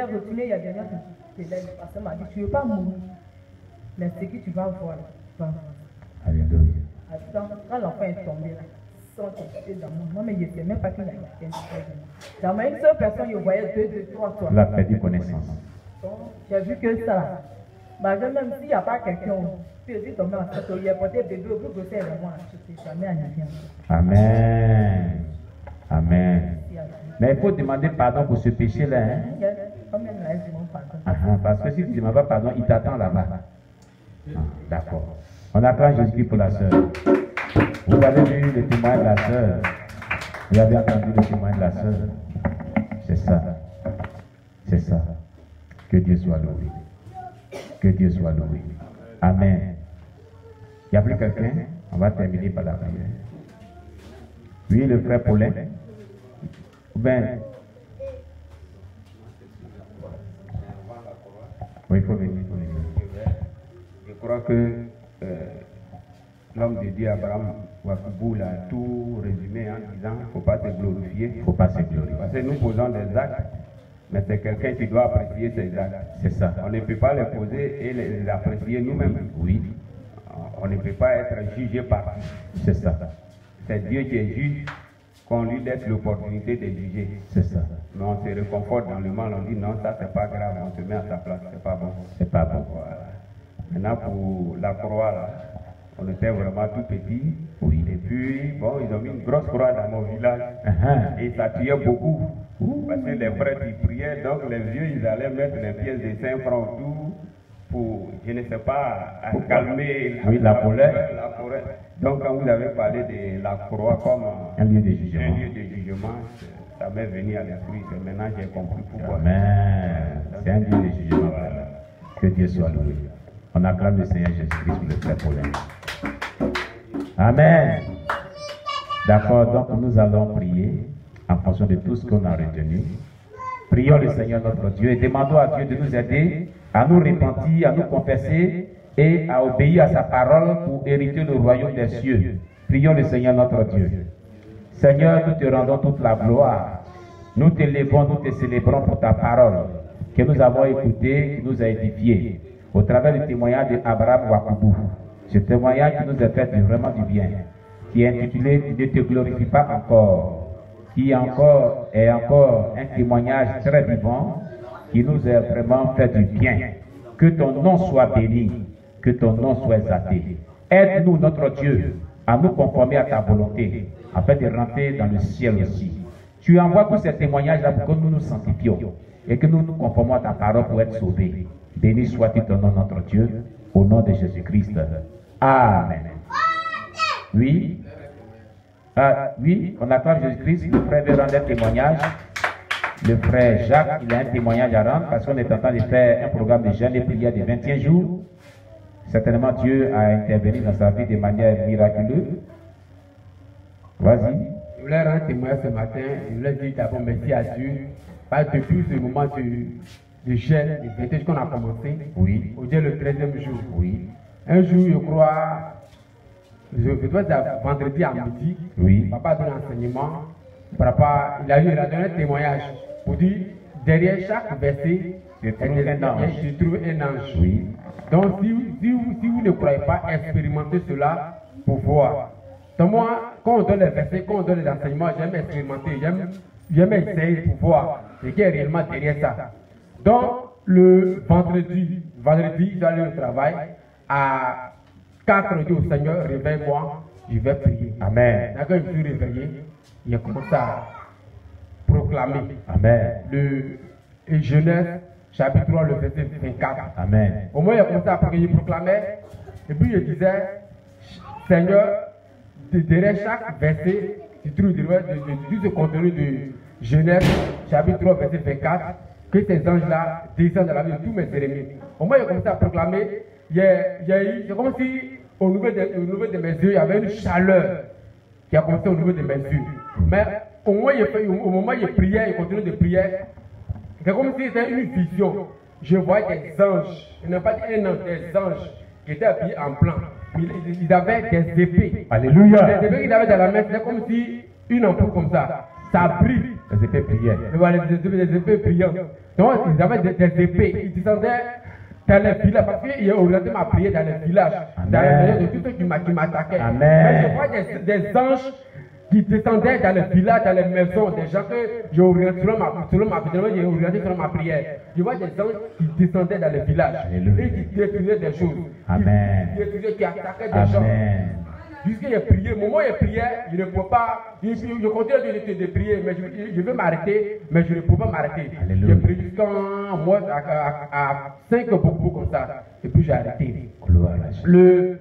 retourné, il y a des gens qui te lèvent. Parce que m'a dit, tu ne veux pas mourir. Mais ce que tu vas voir, tu vas voir. Alléluia. Attends, quand l'enfant est tombé là, sans t'écouter dans moi, mais je ne sais même pas qu'il a été dans moi, une seule personne, je voyais deux, trois, toi. Il a perdu connaissance. Donc, j'ai vu que ça là. Malgré même s'il n'y a pas quelqu'un, tu es tombé en fait, il a porté bébé, au bout de ça, moi, je ne sais jamais arrivé. Amen. Amen. Mais il faut demander pardon pour ce péché-là. Hein? Parce que si tu ne demandes pas pardon, il t'attend là-bas. D'accord. On acclame Jésus pour la sœur. Vous avez vu le témoin de la sœur. Vous avez entendu le témoin de la sœur. C'est ça. C'est ça. Que Dieu soit loué. Que Dieu soit loué. Amen. Il n'y a plus quelqu'un? On va terminer par la prière. Oui, le frère Paulin. Ben. Oui, il faut venir. Je crois que l'homme de Dieu, Abraham Wakubou, l'a tout résumé en disant qu'il ne faut pas se glorifier. Il ne faut pas se glorifier. Parce que nous posons des actes, mais c'est quelqu'un qui doit apprécier ces actes. C'est ça. On ne peut pas les poser et les apprécier nous-mêmes. Oui. On ne peut pas être jugé par lui. C'est ça. C'est Dieu qui est juge, qu'on lui laisse l'opportunité de juger. C'est ça. Mais on se réconforte dans le mal, on dit non, ça c'est pas grave, on se met à sa place, c'est pas bon. C'est pas bon. Voilà. Maintenant pour la croix, là, on était vraiment tout petit. Oui. Et puis, bon, ils ont mis une grosse croix dans mon village. Et ça tuait beaucoup. Parce que les prêtres, ils priaient, donc les vieux, ils allaient mettre les pièces de 5 francs autour pour, je ne sais pas, calmer la colère. Donc, quand vous avez parlé de la croix comme un lieu de jugement, ça m'est venu à l'esprit. Maintenant, j'ai compris pourquoi. Amen. C'est un lieu de jugement. Que Dieu soit loué. On acclame le Seigneur Jésus-Christ pour le frère Paulin. Amen. D'accord, donc nous allons prier en fonction de tout ce qu'on a retenu. Prions le Seigneur notre Dieu et demandons à Dieu de nous aider à nous repentir, à nous confesser et à obéir à sa parole pour hériter le royaume des cieux. Prions le Seigneur notre Dieu. Seigneur, nous te rendons toute la gloire. Nous te levons, nous te célébrons pour ta parole que nous avons écoutée, qui nous a édifiés au travers du témoignage d'Abraham Wakubou. Ce témoignage qui nous a fait vraiment du bien, qui est intitulé « Ne te glorifie pas encore », qui est encore un témoignage très vivant, qui nous a vraiment fait du bien. Que ton nom soit béni, que ton nom soit exalté. Aide-nous, notre Dieu, à nous conformer à ta volonté, afin de rentrer dans le ciel aussi. Tu envoies tous ces témoignages-là pour que nous nous sanctifions et que nous nous conformons à ta parole pour être sauvés. Béni soit-il ton nom, notre Dieu, au nom de Jésus-Christ. Amen. Oui. Oui, on acclame Jésus-Christ. Le frère veut rendre un témoignage. Le frère Jacques, il a un témoignage à rendre parce qu'on est en train de faire un programme de jeûne et prière de 21 jours. Certainement, Dieu a intervenu dans sa vie de manière miraculeuse. Vas-y. Je voulais rendre un témoignage ce matin. Je voulais dire d'abord merci à Dieu. Parce que depuis le moment de jeûne, de fêtage qu'on a commencé, oui. Aujourd'hui, le 13e jour. Oui. Un jour, je crois, je dois dire vendredi à midi, oui. Papa donne un enseignement. Papa, il a donné un témoignage pour dire, derrière chaque verset, je trouve un ange. Oui. Donc, si vous ne croyez pas, expérimentez cela pour voir. Donc moi, quand on donne les versets, quand on donne les enseignements, j'aime expérimenter, j'aime essayer pour voir ce qui est réellement derrière ça. Donc, le vendredi, je dois aller au travail. À 4 heures au Seigneur, réveille-moi, je vais prier. Amen. D'accord, je me suis réveillé, il commence à proclamer. Amen. Le Genèse, chapitre 3, le verset 24. Amen. Au moins, il a commencé à prier, il proclamait. Et puis, il disait, Seigneur, derrière chaque verset, tu trouves tout ce contenu de Genèse, chapitre 3, verset 24, que ces anges-là descendent dans la vie de tous mes ennemis. Au moins, il a commencé à proclamer. C'est comme si au niveau de mes yeux, il y avait une chaleur qui a commencé au niveau de mes yeux. Mais au moment où il priait, il continuait de prier, c'est comme si c'était une vision. Je voyais des anges, il n'a pas dit un ange, des anges qui étaient habillés en blanc. Ils avaient des épées. Alléluia. Les épées qu'ils avaient dans la main, c'était comme si une ampoule comme ça. Ça brille. Les épées prières. Et voilà, les épées priantes. Donc, ils avaient des épées. Ils descendaient dans les villages. Parce qu'il a orienté ma prière dans les villages. Dans les maisons de tous ceux qui m'attaquaient. Mais je vois des anges qui descendaient dans les villages, dans les maisons. Des gens que j'ai orienté selon ma prière. Je vois des anges qui descendaient dans les villages. Et qui détruisaient des choses. Amen. Qui attaquaient des gens. Jusqu'à j'ai prié, au moment où j'ai prié, je ne peux pas, je continue de prier, mais je veux m'arrêter, mais je ne peux pas m'arrêter. J'ai prié jusqu'à moi à 5 beaucoup comme ça, et puis j'ai arrêté. Le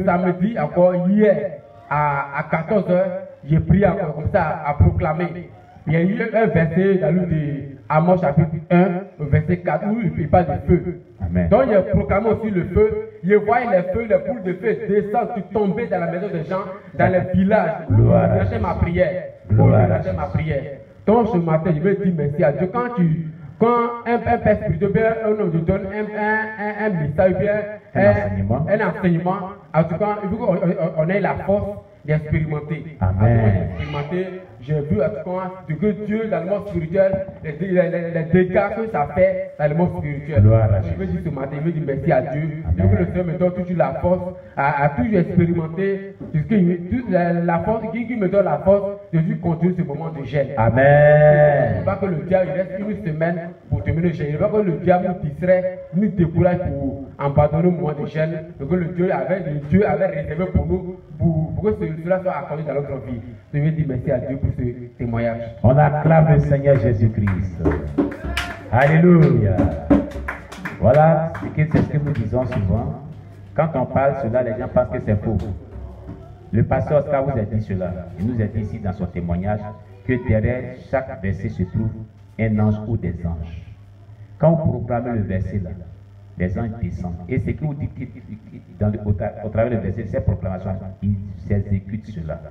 samedi, encore hier, à 14h, j'ai prié encore comme ça, à proclamer. Il y a eu un verset dans le livre de Amos chapitre 1, verset 4, où il parle de feu. Amen. Donc il a proclamé aussi le feu. Je voyais les feux, les boules de feu descendre, tomber dans la maison des gens, dans les villages. Gloire Pour lâcher ma prière. Pour lâcher ma prière. Donc ce matin, je vais dire merci à Dieu. Quand un père spirituel, un homme te donne un message, un enseignement, en tout cas, il faut qu'on ait la force d'expérimenter. Amen. J'ai vu à tout cas ce que Dieu dans le monde spirituel, les dégâts que ça fait dans le monde spirituel. Je veux dire ce matin, je veux dire merci à Dieu. Je veux que le Seigneur me donne toujours la force à toujours expérimenter la force qui me donne la force de toujours continuer ce moment de gêne. Amen. Il ne faut pas que le diable reste une semaine pour terminer le gêne. Il ne faut pas que le diable nous distrait, nous décourage pour abandonner le moment de gêne. Que le Dieu avait réservé pour nous, pour que cela soit accordé dans notre vie. Je veux dire merci à Dieu pour ce témoignage. On acclame le Seigneur Jésus-Christ. Alléluia. Voilà, c'est ce que nous disons souvent. Quand on parle cela, les gens pensent que c'est faux. Le pasteur Oscar vous a dit cela. Il nous a dit ici dans son témoignage que derrière chaque verset se trouve un ange ou des anges. Quand vous proclamez le verset là, les anges descendent. Et ce que vous dites au travers du verset, ces proclamations, ils exécutent cela.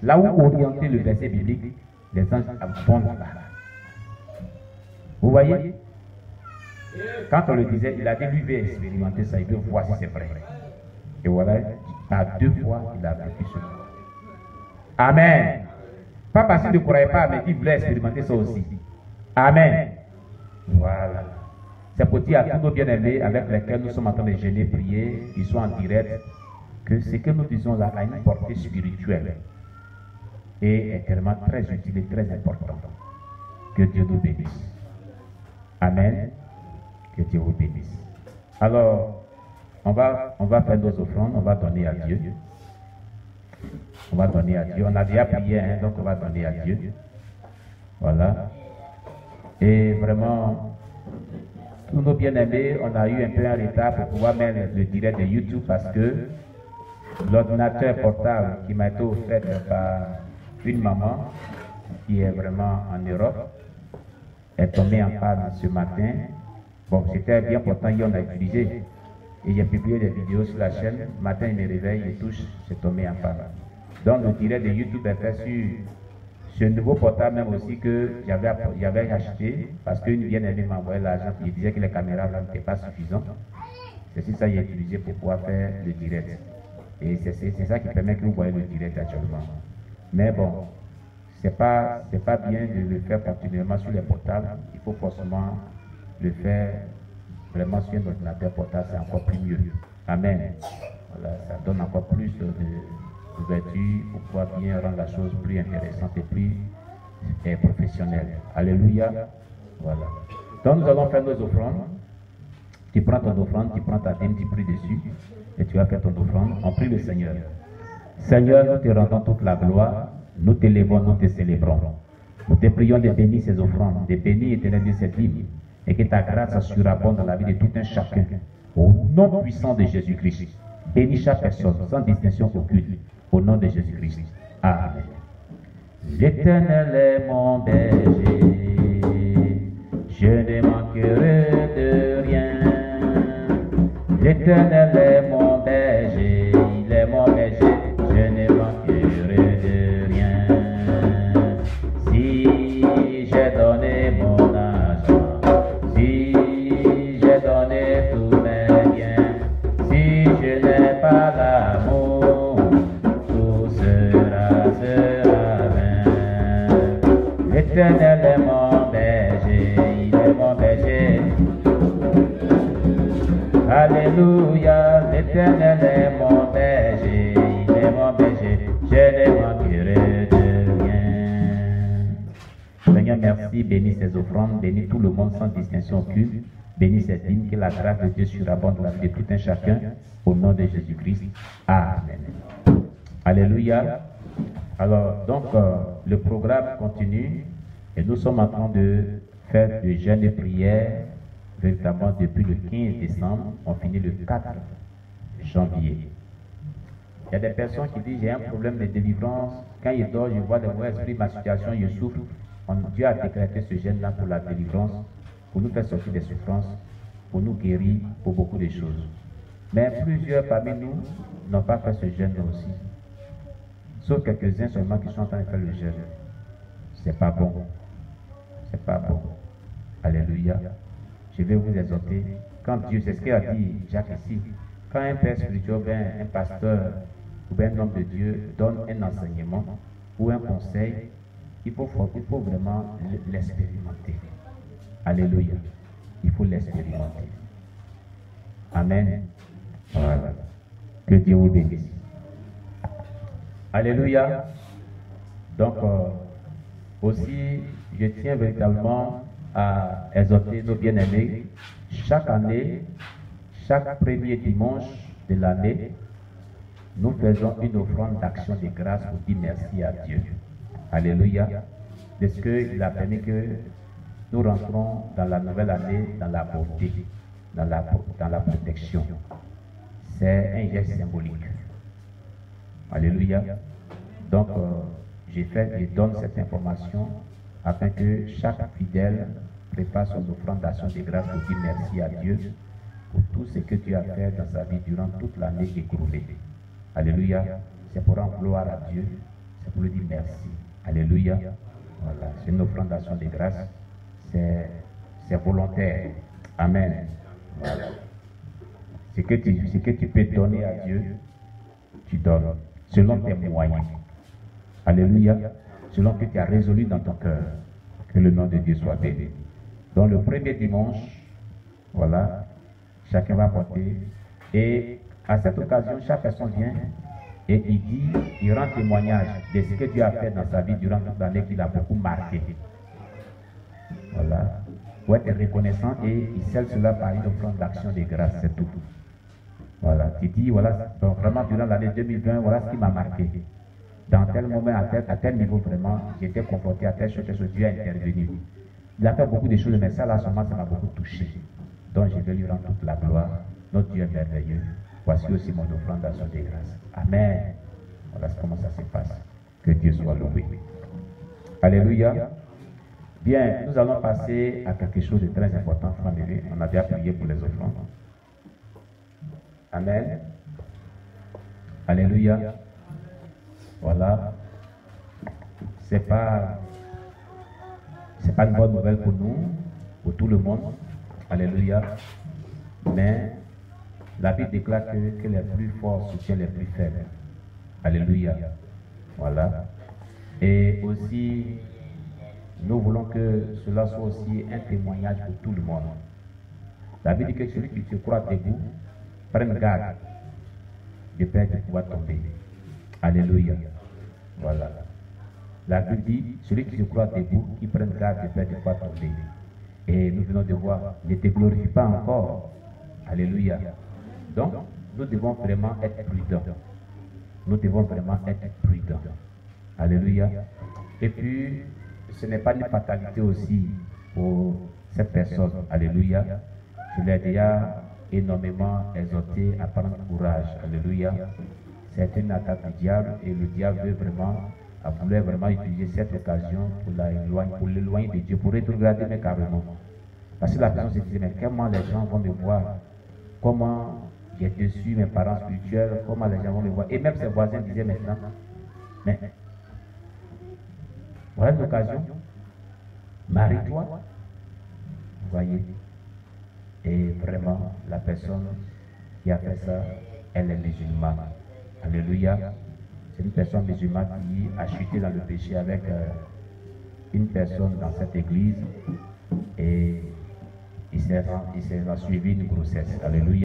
Là où orienter le verset biblique, les anges vont là-bas. Vous voyez? Quand on le disait, il a dit, lui veut expérimenter ça, il veut voir si c'est vrai. Et voilà, par 2 fois, il a vécu cela. Amen. Pas parce qu'il ne croyait pas, mais il voulait expérimenter ça aussi. Amen. Voilà. C'est pour dire à tous nos bien-aimés avec lesquels nous sommes en train de gêner, prier, ils sont en direct, que ce que nous disons là a une portée spirituelle et est tellement très utile et très important. Que Dieu nous bénisse. Amen. Que Dieu vous bénisse. Alors, on va faire nos offrandes, on va donner à Dieu. On va donner à Dieu. On a déjà prié, hein, donc on va donner à Dieu. Voilà. Et vraiment, tous nos bien-aimés, on a eu un peu un retard pour pouvoir mettre le direct de YouTube parce que l'ordinateur portable qui m'a été offert par une maman qui est vraiment en Europe est tombé en panne ce matin. Bon, c'était bien pourtant, hier on a utilisé. Et j'ai publié des vidéos sur la chaîne. Le matin, il me réveille, il touche, c'est tombé en panne. Donc, le direct de YouTube est fait sur ce nouveau portable même aussi que j'avais acheté parce qu'une bien-aimée m'a envoyé l'argent et disait que les caméras n'étaient pas suffisantes. C'est ça que j'ai utilisé pour pouvoir faire le direct. Et c'est ça qui permet que vous voyez le direct actuellement. Mais bon, c'est pas bien de le faire continuellement sur les portables. Il faut forcément le faire vraiment sur un ordinateur portable, c'est encore plus mieux. Amen. Voilà, ça donne encore plus d'ouverture pour pouvoir bien rendre la chose plus intéressante et plus professionnelle. Alléluia. Voilà. Donc nous allons faire nos offrandes. Tu prends ton offrande, tu prends ta dîme, tu pries dessus et tu vas faire ton offrande. On prie le Seigneur. Seigneur, nous te rendons toute la gloire, nous t'élèvons, nous te célébrons. Nous te prions de bénir ces offrandes, de bénir éternel de cette dîme, et que ta grâce surabonde dans la vie de tout un chacun. Au nom puissant de Jésus-Christ, bénis chaque personne sans distinction aucune. Au nom de Jésus-Christ. Amen. L'Éternel est mon berger, je ne manquerai de rien. L'Éternel est mon berger, il est mon berger, je ne manquerai de rien. Si j'ai donné mon argent, si j'ai donné tous mes biens, si je n'ai pas l'amour, tout sera vain. L'Éternel Alléluia, l'Éternel est mon berger, il est mon berger, je ne manquerai de rien. Seigneur, merci, bénis ces offrandes, bénis tout le monde sans distinction aucune, bénis cette dîme, que la grâce de Dieu surabonde la vie de tout un chacun, au nom de Jésus-Christ. Amen. Alléluia. Alors, donc, le programme continue et nous sommes en train de faire de jeûne et prière véritablement depuis le 15 décembre, on finit le 4 janvier. Il y a des personnes qui disent j'ai un problème de délivrance, quand il dort, je vois des mauvais esprits, ma situation, je souffre. Dieu a décrété ce jeûne-là pour la délivrance, pour nous faire sortir des souffrances, pour nous guérir, pour beaucoup de choses. Mais plusieurs parmi nous n'ont pas fait ce jeûne aussi. Sauf quelques-uns seulement qui sont en train de faire le jeûne. C'est pas bon. C'est pas bon. Alléluia. Je vais vous exhorter. Quand Dieu, c'est ce qu'il a dit Jacques ici, quand un père spirituel, un pasteur ou un homme de Dieu donne un enseignement ou un conseil, il faut vraiment l'expérimenter. Alléluia. Il faut l'expérimenter. Amen. Voilà. Que Dieu vous bénisse. Alléluia. Donc, aussi, je tiens véritablement à exhorter nos bien-aimés. Chaque année, chaque premier dimanche de l'année, nous faisons une offrande d'action de grâce pour dire merci à Dieu. Alléluia. De ce qu'il a permis que nous rentrons dans la nouvelle année dans la beauté, dans la protection. C'est un geste symbolique. Alléluia. Donc, je donne cette information afin que chaque fidèle prépare son offrande d'action de grâce pour dire merci à Dieu pour tout ce que Dieu a fait dans sa vie durant toute l'année écoulée. Alléluia. C'est pour rendre gloire à Dieu. C'est pour lui dire merci. Alléluia. Voilà. C'est une offrande d'action de grâce. C'est volontaire. Amen. Voilà. Ce que tu peux donner à Dieu, tu donnes. Selon tes moyens. Alléluia. Selon que tu as résolu dans ton cœur. Que le nom de Dieu soit béni. Donc le premier dimanche, voilà, chacun va porter. Et à cette occasion, chaque personne vient et il rend témoignage de ce que Dieu a fait dans sa vie durant toute l'année qu'il a beaucoup marqué. Voilà. Pour être reconnaissant et il scelle cela par une offrande d'action de grâce, c'est tout. Voilà. Tu dis, voilà, donc vraiment durant l'année 2020, voilà ce qui m'a marqué. Dans tel moment, à tel niveau, vraiment, j'étais confronté à telle chose, Dieu a intervenu. Il a fait beaucoup de choses, mais ça, là, seulement, ça m'a beaucoup touché. Donc, je vais lui rendre toute la gloire. Notre Dieu est merveilleux. Voici aussi mon offrande d'action de grâce. Amen. Voilà comment ça se passe. Que Dieu soit loué. Alléluia. Bien, nous allons passer à quelque chose de très important, famille. On a déjà prié pour les offrandes. Amen. Alléluia. Voilà. C'est pas une bonne nouvelle pour nous, pour tout le monde. Alléluia. Mais la Bible déclare que les plus forts soutiennent les plus faibles. Alléluia. Voilà. Et aussi, nous voulons que cela soit aussi un témoignage pour tout le monde. La Bible dit que celui qui se croit debout, prenne garde de peur de pouvoir tomber. Alléluia. Voilà. La Bible dit, celui qui se croit debout, qui prenne garde de peur de pouvoir tomber. Et nous venons de voir, ne te glorifie pas encore. Alléluia. Donc, nous devons vraiment être prudents. Nous devons vraiment être prudents. Alléluia. Et puis, ce n'est pas une fatalité aussi pour cette personne. Alléluia. Je l'ai déjà énormément exhorté à prendre courage. Alléluia. C'est une attaque du diable et le diable voulait vraiment utiliser cette occasion pour l'éloigner de Dieu, pour rétrograder mais carrément. Parce que la personne se disait, mais comment les gens vont me voir? Comment j'ai déçu mes parents spirituels? Comment les gens vont me voir? Et même ses voisins disaient maintenant, mais voilà l'occasion, marie-toi. Vous voyez? Et vraiment, la personne qui a fait ça, elle est musulmane. Alléluia. C'est une personne musulmane qui a chuté dans le péché avec une personne dans cette église et il s'est suivi une grossesse. Alléluia.